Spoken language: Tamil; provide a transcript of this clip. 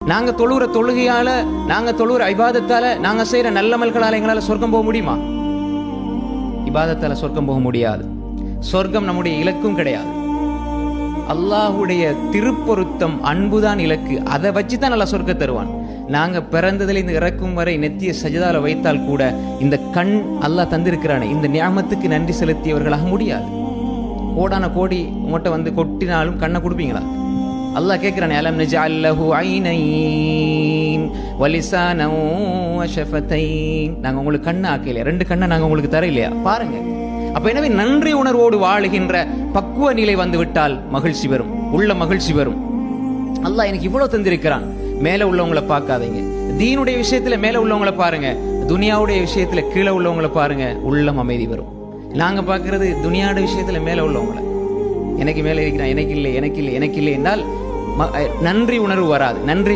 நாங்க தொழுகிற தொழுகையால, நாங்க தொழுகிற இபாதத்தால, நாங்க செய்யற நல்லமல்களால எங்களால சொர்க்கம் போக முடியுமா? இபாதத்தால சொர்க்கம் போக முடியாது. சொர்க்கம் நம்முடைய இலக்கும் கிடையாது. அல்லாஹுடைய திருப்பொருத்தம், அன்புதான் இலக்கு. அதை வச்சுதான் நல்லா சொர்க்கம் தருவான். நாங்க பிறந்ததில் இந்த இறக்கும் வரை நெத்திய சஜதால வைத்தால் கூட இந்த கண் அல்லாஹ் தந்திருக்கிறானே, இந்த நியாமத்துக்கு நன்றி செலுத்தியவர்களாக முடியாது. கோடான கோடி உங்கள்கிட்ட வந்து கொட்டினாலும் கண்ணை கொடுப்பீங்களா? அல்லாஹ் கேட்கிறானே, அலம் நஜஅல் லஹு ஐனைன் வலிசானன் வஷஃபதைன். நாங்க உங்களுக்கு கண்ணை ஆக்கலையா? 2 கண்ணை நாங்க உங்களுக்கு தர இல்லையா? பாருங்க. அப்ப எனவே நன்றி உணர்வோடு வாழுகின்ற பக்குவ நிலை வந்து விட்டால் மகிழ்ச்சி வரும், உள்ள மகிழ்ச்சி வரும். அல்லாஹ் எனக்கு இவ்வளவு தந்திருக்கிறான். மேல உள்ளவங்களை பார்க்காதீங்க. தீனுடைய விஷயத்துல மேல உள்ளவங்களை பாருங்க, துனியாவுடைய விஷயத்துல கீழே உள்ளவங்களை பாருங்க, உள்ளம் அமைதி வரும். நாங்க பார்க்கறது துனியாவுடைய விஷயத்துல மேல உள்ளவங்களை, எனக்கு மேல இருக்கிறான், எனக்கு இல்லை, எனக்கு இல்லை, எனக்கு இல்லை என்றால் நன்றி உணர்வு வராது. நன்றி